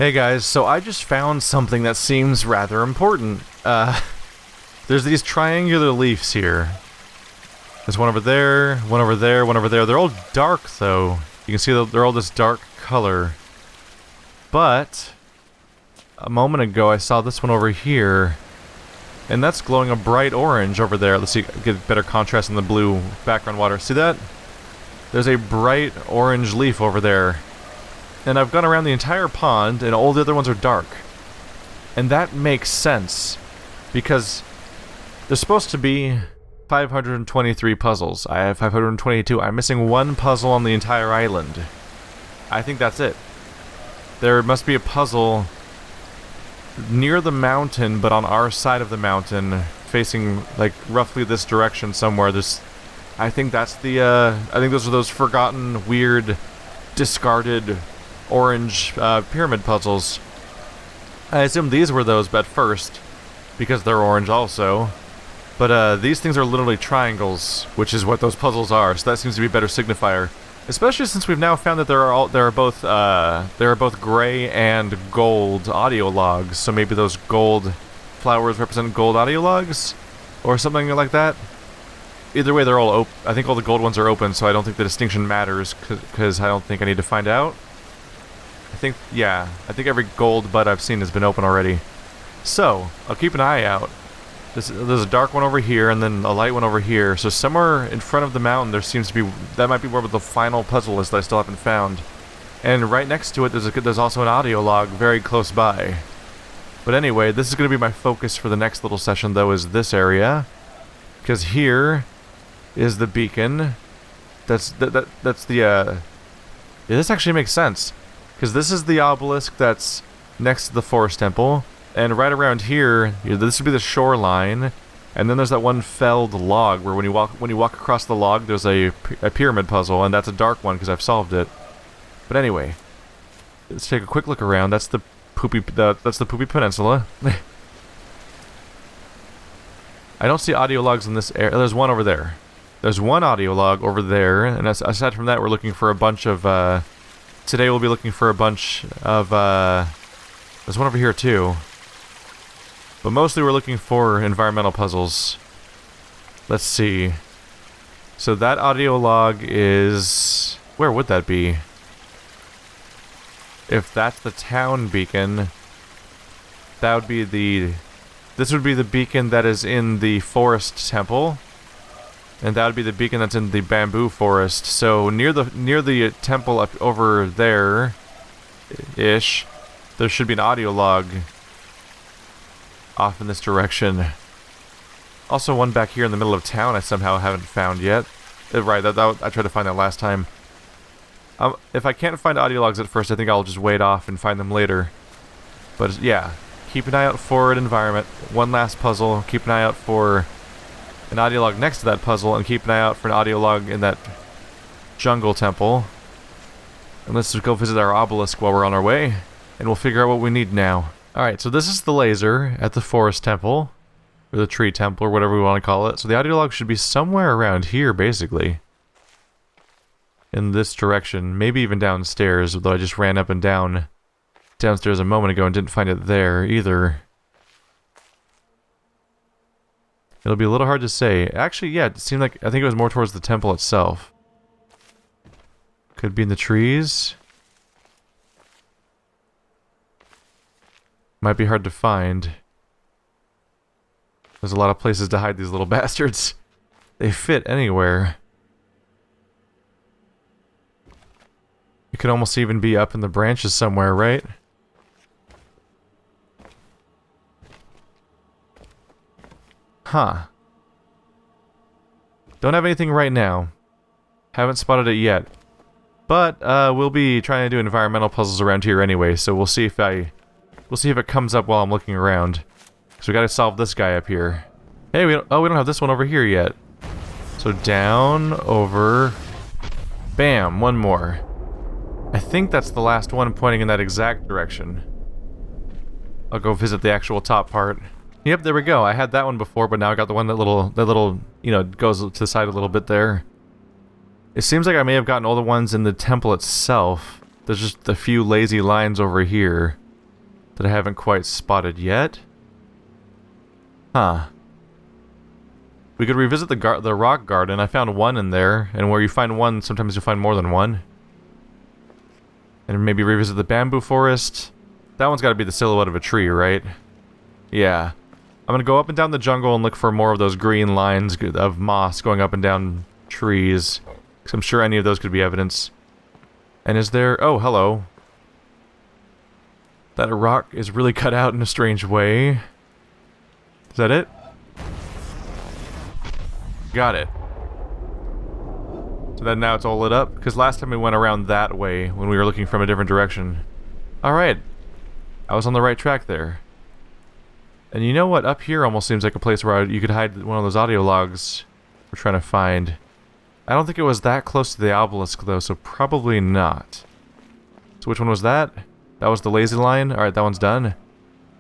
Hey guys, so I just found something that seems rather important. There's these triangular leaves here. There's one over there, one over there, one over there. They're all dark though. You can see that they're all this dark color. But a moment ago I saw this one over here, and that's glowing a bright orange over there. Let's see, get better contrast in the blue background water. See that? There's a bright orange leaf over there. And I've gone around the entire pond, and all the other ones are dark. And that makes sense, because there's supposed to be 523 puzzles. I have 522. I'm missing one puzzle on the entire island. I think that's it. There must be a puzzle near the mountain, but on our side of the mountain, facing, like, roughly this direction somewhere. I think that's the, I think those are those forgotten, weird, discarded orange pyramid puzzles. I assume these were those at first, because they're orange also. But these things are literally triangles, which is what those puzzles are. So that seems to be a better signifier, especially since we've now found that there are both gray and gold audio logs. So maybe those gold flowers represent gold audio logs, or something like that. Either way, they're all open. I think all the gold ones are open, so I don't think the distinction matters, because I don't think I need to find out. I think every gold bud I've seen has been open already. So, I'll keep an eye out. There's a dark one over here, and then a light one over here. So somewhere in front of the mountain, there seems to be... That might be where the final puzzle is that I still haven't found. And right next to it, there's also an audio log very close by. But anyway, this is going to be my focus for the next little session, though, is this area. Because here is the beacon. That's the... Yeah, this actually makes sense. Because this is the obelisk that's next to the forest temple, and right around here, this would be the shoreline, and then there's that one felled log where when you walk across the log, there's a pyramid puzzle, and that's a dark one because I've solved it. But anyway, let's take a quick look around. That's the poopy peninsula. I don't see audio logs in this area. There's one over there. There's one audio log over there, and aside from that, we're looking for a bunch of. Today we'll be looking for a bunch of, there's one over here too. But mostly we're looking for environmental puzzles. Let's see. So that audio log is... Where would that be? If that's the town beacon, that would be the... This would be the beacon that is in the forest temple. And that would be the beacon that's in the bamboo forest. So near the temple up over there, ish, there should be an audio log off in this direction. Also one back here in the middle of town I somehow haven't found yet. Right, I tried to find that last time. If I can't find audio logs at first, I think I'll just wait off and find them later. But yeah, keep an eye out for an environment. One last puzzle. Keep an eye out for an audio log next to that puzzle, and keep an eye out for an audio log in that jungle temple. And let's just go visit our obelisk while we're on our way, and we'll figure out what we need now. Alright, so this is the laser at the forest temple, or the tree temple, or whatever we want to call it. So the audio log should be somewhere around here, basically. In this direction, maybe even downstairs, although I just ran up and down downstairs a moment ago and didn't find it there either. It'll be a little hard to say. Actually, yeah, it seemed like... I think it was more towards the temple itself. Could be in the trees. Might be hard to find. There's a lot of places to hide these little bastards. They fit anywhere. It could almost even be up in the branches somewhere, right? Huh. Don't have anything right now. Haven't spotted it yet. But, we'll be trying to do environmental puzzles around here anyway, so we'll see if it comes up while I'm looking around. So we gotta solve this guy up here. Hey, we don't have this one over here yet. So down, over... Bam, one more. I think that's the last one pointing in that exact direction. I'll go visit the actual top part. Yep, there we go. I had that one before, but now I got the one that little, you know, goes to the side a little bit there. It seems like I may have gotten all the ones in the temple itself. There's just a few lazy lines over here. that I haven't quite spotted yet. Huh. We could revisit the rock garden. I found one in there, and where you find one, sometimes you find more than one. And maybe revisit the bamboo forest. That one's got to be the silhouette of a tree, right? Yeah. I'm gonna go up and down the jungle and look for more of those green lines of moss going up and down trees. Because I'm sure any of those could be evidence. And is there... Oh, hello. That rock is really cut out in a strange way. Is that it? Got it. So then now it's all lit up? Because last time we went around that way when we were looking from a different direction. Alright. I was on the right track there. And you know what? Up here almost seems like a place where you could hide one of those audio logs we're trying to find. I don't think it was that close to the obelisk though, so probably not. So which one was that? That was the lazy line? Alright, that one's done.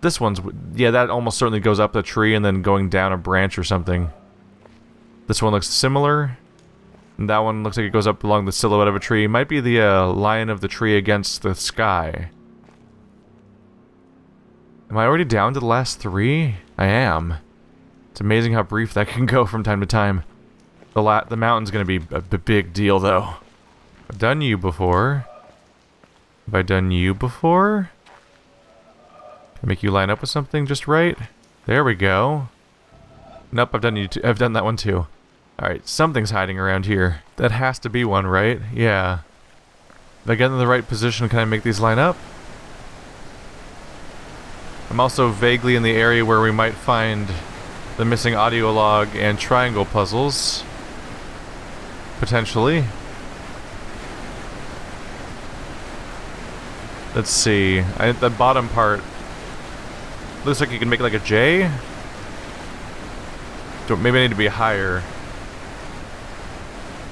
This one's... Yeah, that almost certainly goes up the tree and then going down a branch or something. This one looks similar. And that one looks like it goes up along the silhouette of a tree. Might be the line of the tree against the sky. Am I already down to the last three? I am. It's amazing how brief that can go from time to time. The mountain's gonna be a big deal, though. I've done you before. Have I done you before? Can I make you line up with something just right? There we go. Nope, I've done you too. I've done that one too. Alright, something's hiding around here. That has to be one, right? Yeah. If I get in the right position, can I make these line up? I'm also vaguely in the area where we might find the missing audio log and triangle puzzles. Potentially. Let's see. The bottom part looks like you can make like a J. Maybe I need to be higher.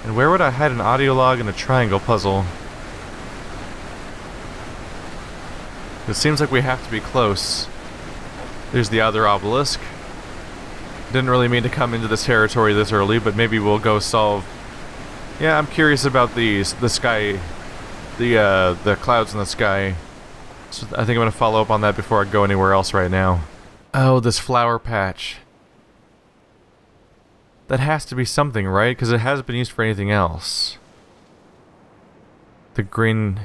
And where would I hide an audio log and a triangle puzzle? It seems like we have to be close. There's the other obelisk. Didn't really mean to come into this territory this early, but maybe we'll go solve... Yeah, I'm curious about the sky... The clouds in the sky. So I think I'm gonna follow up on that before I go anywhere else right now. Oh, this flower patch. That has to be something, right? Because it hasn't been used for anything else. The green...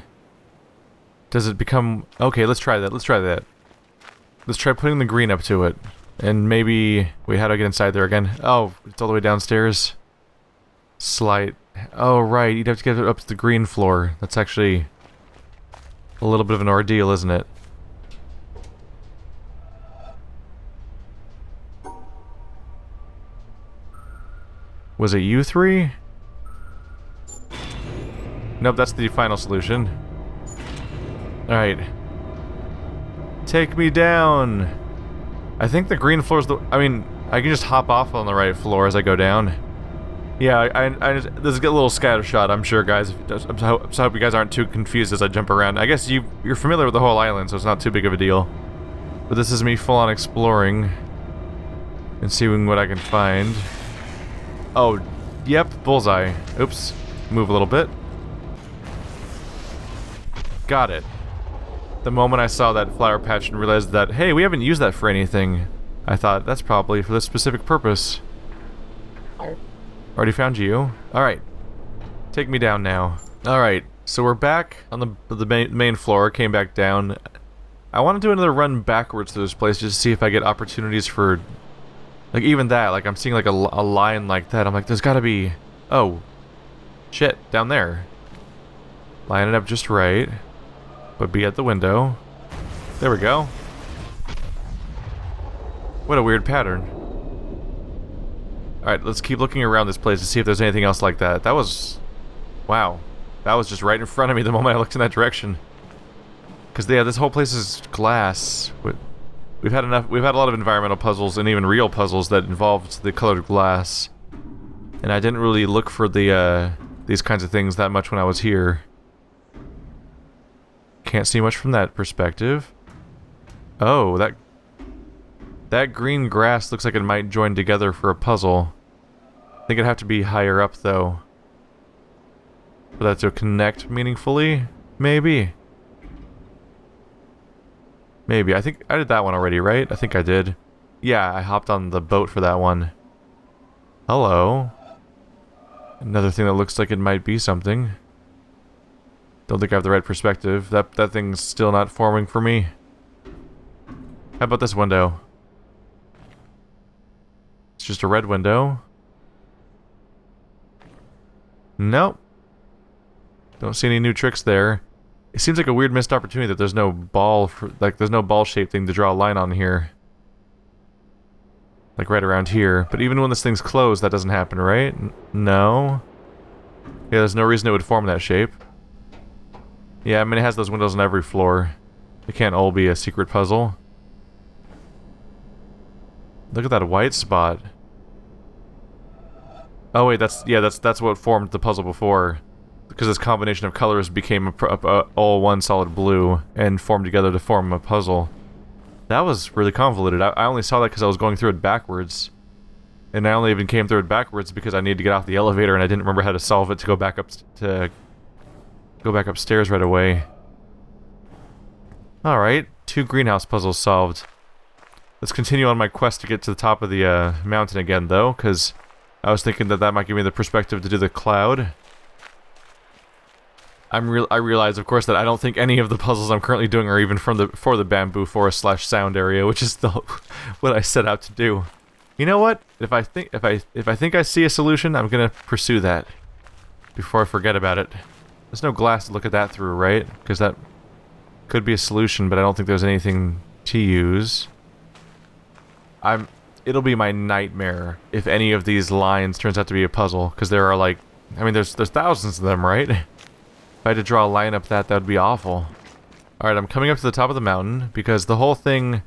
Does it become... Okay, let's try that. Let's try that. Let's try putting the green up to it. And maybe... Wait, how do I get inside there again? Oh, it's all the way downstairs. Slight... Oh, right. You'd have to get it up to the green floor. That's actually... a little bit of an ordeal, isn't it? Was it you three? Nope, that's the final solution. Alright. Take me down! I think the green floor's the... I mean, I can just hop off on the right floor as I go down. Yeah, this is a little scattershot, I'm sure, guys. I hope you guys aren't too confused as I jump around. I guess you're familiar with the whole island, so it's not too big of a deal. But this is me full-on exploring. And seeing what I can find. Oh, yep, bullseye. Oops. Move a little bit. Got it. The moment I saw that flower patch and realized that, hey, we haven't used that for anything, I thought, that's probably for this specific purpose. Already found you. Alright. Take me down now. Alright, so we're back on the main floor, came back down. I want to do another run backwards to this place just to see if I get opportunities for... Like, even that, like, I'm seeing like a line like that. I'm like, there's gotta be... Oh. Shit, down there. Line it up just right. But be at the window. There we go. What a weird pattern. Alright, let's keep looking around this place to see if there's anything else like that. That was... Wow. That was just right in front of me the moment I looked in that direction. Because, yeah, this whole place is glass. We've had a lot of environmental puzzles and even real puzzles that involved the colored glass. And I didn't really look for these kinds of things that much when I was here. Can't see much from that perspective. Oh, that green grass looks like it might join together for a puzzle. I think it'd have to be higher up, though. For that to connect meaningfully? Maybe. Maybe. I think I did that one already, right? I think I did. Yeah, I hopped on the boat for that one. Hello. Another thing that looks like it might be something. Don't think I have the right perspective. That thing's still not forming for me. How about this window? It's just a red window. Nope. Don't see any new tricks there. It seems like a weird missed opportunity that there's no ball for, like, there's no ball-shaped thing to draw a line on here. Like right around here. But even when this thing's closed, that doesn't happen, right? No. Yeah, there's no reason it would form that shape. Yeah, I mean, it has those windows on every floor. It can't all be a secret puzzle. Look at that white spot. Oh wait, that's what formed the puzzle before. Because this combination of colors became all one solid blue and formed together to form a puzzle. That was really convoluted. I only saw that because I was going through it backwards. And I only even came through it backwards because I needed to get off the elevator and I didn't remember how to solve it to go back upstairs right away. Alright, 2 greenhouse puzzles solved. Let's continue on my quest to get to the top of the mountain again, though, because I was thinking that that might give me the perspective to do the cloud. I realize, of course, that I don't think any of the puzzles I'm currently doing are even for the bamboo forest / sound area, which is what I set out to do. You know what? If I think I see a solution, I'm gonna pursue that before I forget about it. There's no glass to look at that through, right? Because that could be a solution, but I don't think there's anything to use. It'll be my nightmare if any of these lines turns out to be a puzzle, because there are like, I mean, there's thousands of them, right? If I had to draw a line up that would be awful. Alright, I'm coming up to the top of the mountain, because the whole thing,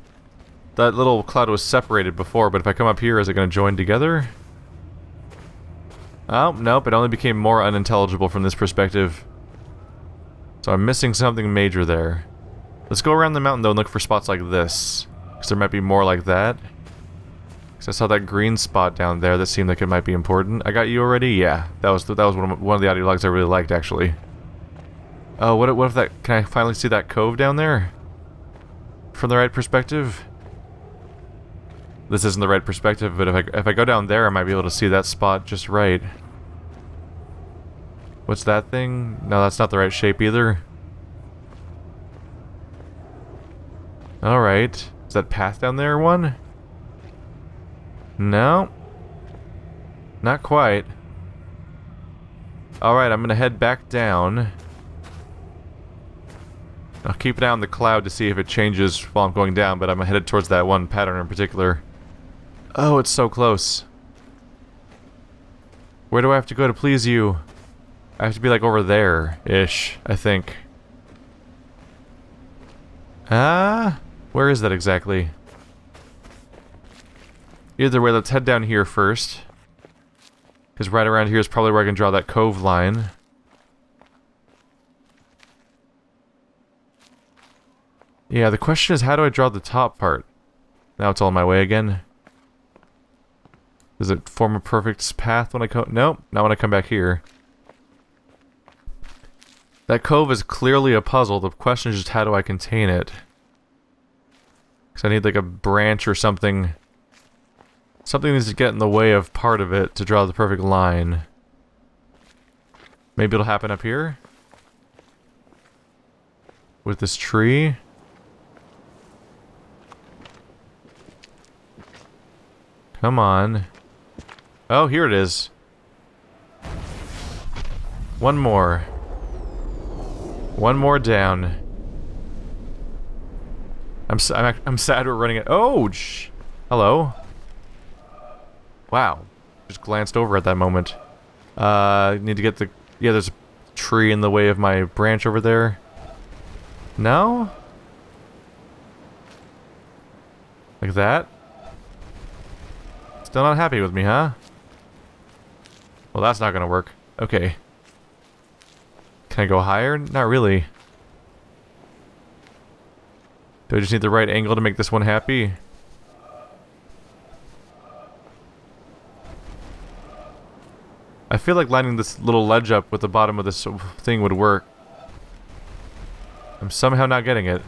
that little cloud was separated before, but if I come up here, is it going to join together? Oh, nope, it only became more unintelligible from this perspective. So I'm missing something major there. Let's go around the mountain, though, and look for spots like this. Because there might be more like that. Because I saw that green spot down there that seemed like it might be important. I got you already? Yeah. That was one of the audio logs I really liked, actually. Oh, what if that... Can I finally see that cove down there? From the right perspective? This isn't the right perspective, but if I go down there, I might be able to see that spot just right. What's that thing? No, that's not the right shape either. Alright. Is that path down there one? No. Not quite. Alright, I'm gonna head back down. I'll keep an eye on the cloud to see if it changes while I'm going down, but I'm headed towards that one pattern in particular. Oh, it's so close. Where do I have to go to please you? I have to be like over there-ish, I think. Where is that exactly? Either way, let's head down here first. Because right around here is probably where I can draw that cove line. Yeah, the question is, how do I draw the top part? Now it's all in my way again. Does it form a perfect path when I come... Nope, not when I come back here. That cove is clearly a puzzle. The question is just, how do I contain it? Because I need like a branch or something. Something needs to get in the way of part of it to draw the perfect line. Maybe it'll happen up here? With this tree? Come on. Oh, here it is. One more. One more down. I'm sad we're running it. Oh, hello. Wow. Just glanced over at that moment. Need to get the... Yeah, there's a tree in the way of my branch over there. No? Like that? Still not happy with me, huh? Well, that's not gonna work. Okay. Can I go higher? Not really. Do I just need the right angle to make this one happy? I feel like lining this little ledge up with the bottom of this thing would work. I'm somehow not getting it.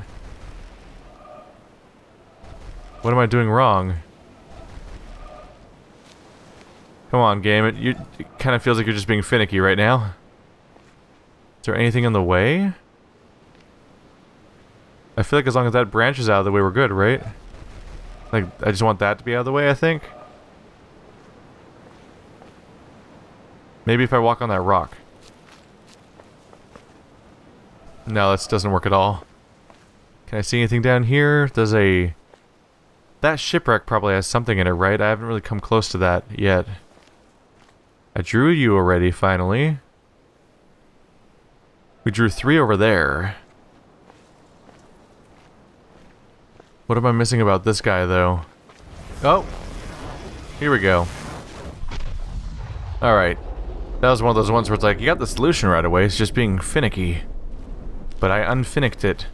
What am I doing wrong? Come on, game. It kind of feels like you're just being finicky right now. Is there anything in the way? I feel like as long as that branch is out of the way, we're good, right? Like, I just want that to be out of the way, I think. Maybe if I walk on that rock. No, this doesn't work at all. Can I see anything down here? There's a... That shipwreck probably has something in it, right? I haven't really come close to that yet. I drew you already, finally. We drew 3 over there. What am I missing about this guy, though? Oh! Here we go. Alright. That was one of those ones where it's like, you got the solution right away, it's just being finicky. But I unfinicked it.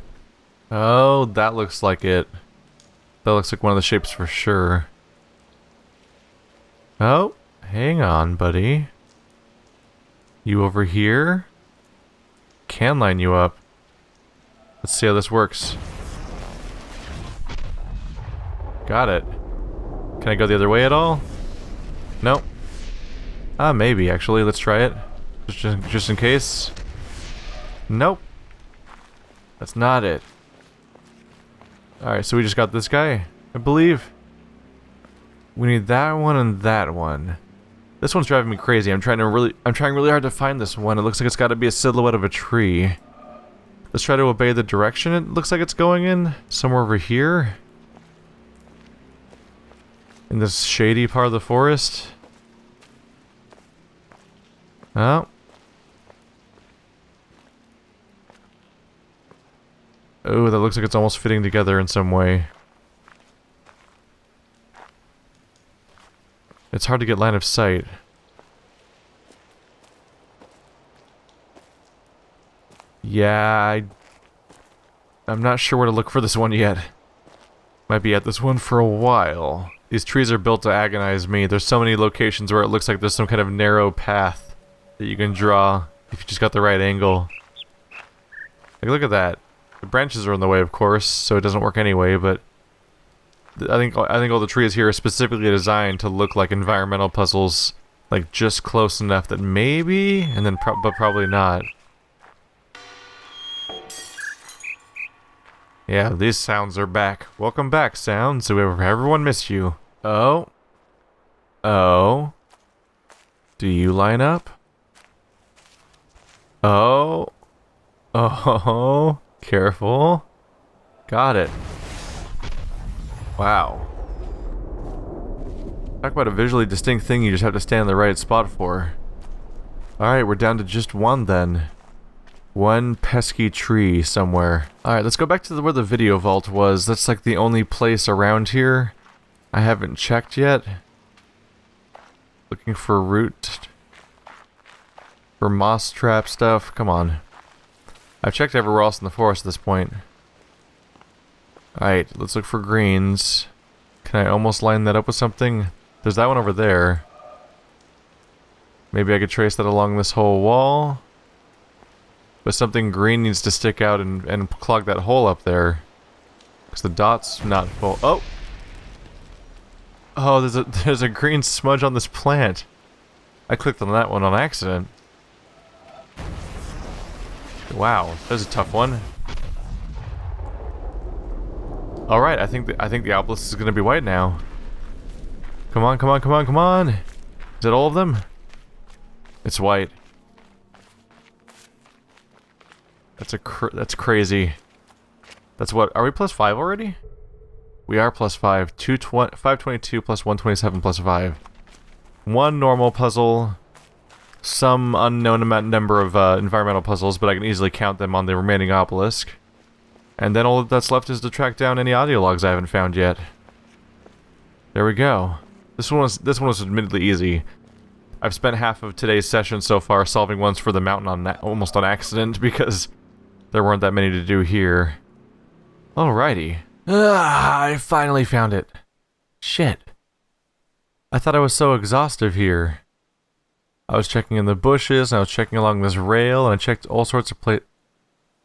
Oh, that looks like it. That looks like one of the shapes for sure. Oh, hang on, buddy. You over here? Can line you up. Let's see how this works. Got it. Can I go the other way at all? Nope. Maybe, actually. Let's try it. Just in case. Nope. That's not it. Alright, so we just got this guy, I believe. We need that one and that one. This one's driving me crazy. I'm trying really hard to find this one. It looks like it's got to be a silhouette of a tree. Let's try to obey the direction it looks like it's going in. Somewhere over here. In this shady part of the forest. Oh. Oh, that looks like it's almost fitting together in some way. It's hard to get line of sight. Yeah, I'm not sure where to look for this one yet. Might be at this one for a while. These trees are built to agonize me. There's so many locations where it looks like there's some kind of narrow path that you can draw if you just got the right angle. Like, look at that. The branches are in the way, of course, so it doesn't work anyway, but I think all the trees here are specifically designed to look like environmental puzzles, like just close enough that maybe, and then but probably not. Yeah, these sounds are back. Welcome back, sounds. Everyone missed you. Oh. Oh. Do you line up? Oh. Oh. Careful. Got it. Wow. Talk about a visually distinct thing you just have to stand in the right spot for. Alright, we're down to just one then. One pesky tree somewhere. Alright, let's go back to where the video vault was. That's like the only place around here I haven't checked yet. Looking for root. For moss trap stuff. Come on. I've checked everywhere else in the forest at this point. Alright, let's look for greens. Can I almost line that up with something? There's that one over there. Maybe I could trace that along this whole wall. But something green needs to stick out and clog that hole up there. Because the dot's not full. Oh! Oh, there's a green smudge on this plant. I clicked on that one on accident. Wow, that was a tough one. Alright, I think the obelisk is gonna be white now. Come on, come on, come on, come on! Is it all of them? It's white. That's crazy. That's what, are we plus 5 already? We are plus 5. 522 plus 127 plus 5. One normal puzzle. Some unknown number of environmental puzzles, but I can easily count them on the remaining obelisk. And then all that's left is to track down any audio logs I haven't found yet. There we go. This one was admittedly easy. I've spent half of today's session so far solving ones for the mountain almost on accident because there weren't that many to do here. Alrighty. I finally found it. Shit. I thought I was so exhaustive here. I was checking in the bushes, and I was checking along this rail, and I checked all sorts of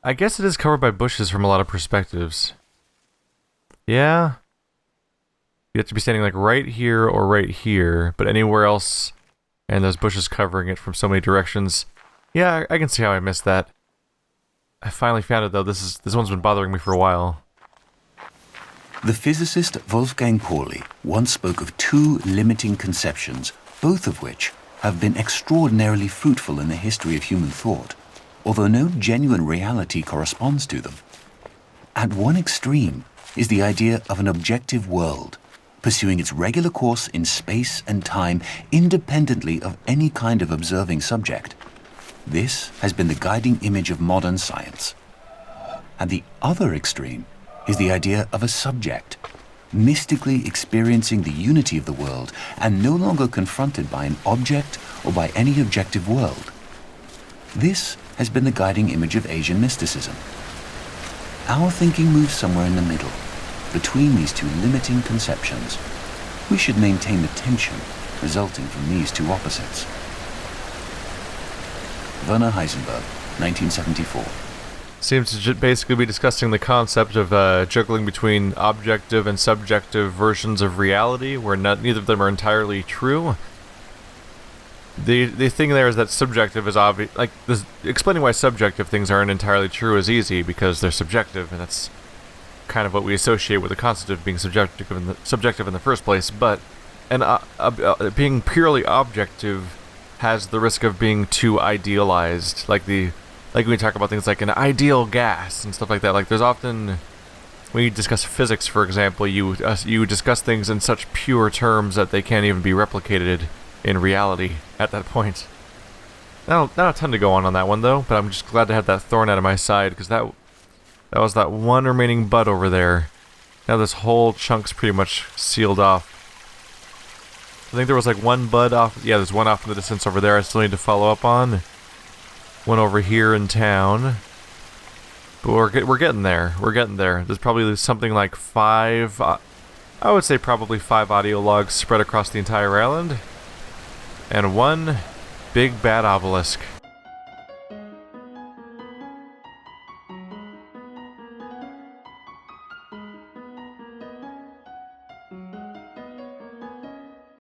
I guess it is covered by bushes from a lot of perspectives. Yeah? You have to be standing like right here or right here, but anywhere else, and those bushes covering it from so many directions. Yeah, I can see how I missed that. I finally found it though. This one's been bothering me for a while. The physicist Wolfgang Pauli once spoke of two limiting conceptions, both of which have been extraordinarily fruitful in the history of human thought, although no genuine reality corresponds to them. At one extreme is the idea of an objective world, pursuing its regular course in space and time independently of any kind of observing subject. This has been the guiding image of modern science. At the other extreme is the idea of a subject, mystically experiencing the unity of the world and no longer confronted by an object or by any objective world. This has been the guiding image of Asian mysticism. Our thinking moves somewhere in the middle, between these two limiting conceptions. We should maintain the tension resulting from these two opposites. Werner Heisenberg, 1974. Seems to basically be discussing the concept of juggling between objective and subjective versions of reality, where neither of them are entirely true. The thing there is that subjective is obvious. Like, explaining why subjective things aren't entirely true is easy because they're subjective, and that's kind of what we associate with the concept of being subjective in the first place. But being purely objective has the risk of being too idealized, like when we talk about things like an ideal gas and stuff like that. Like, there's often, when you discuss physics, for example, you discuss things in such pure terms that they can't even be replicated in reality at that point. Not a ton to go on that one though, but I'm just glad to have that thorn out of my side, because that was that one remaining bud over there. Now this whole chunk's pretty much sealed off. I think there was like one bud off. Yeah, there's one off in the distance over there I still need to follow up on. One over here in town. But we're getting there. We're getting there. There's probably something like 5... I would say probably 5 audio logs spread across the entire island. And one big bad obelisk.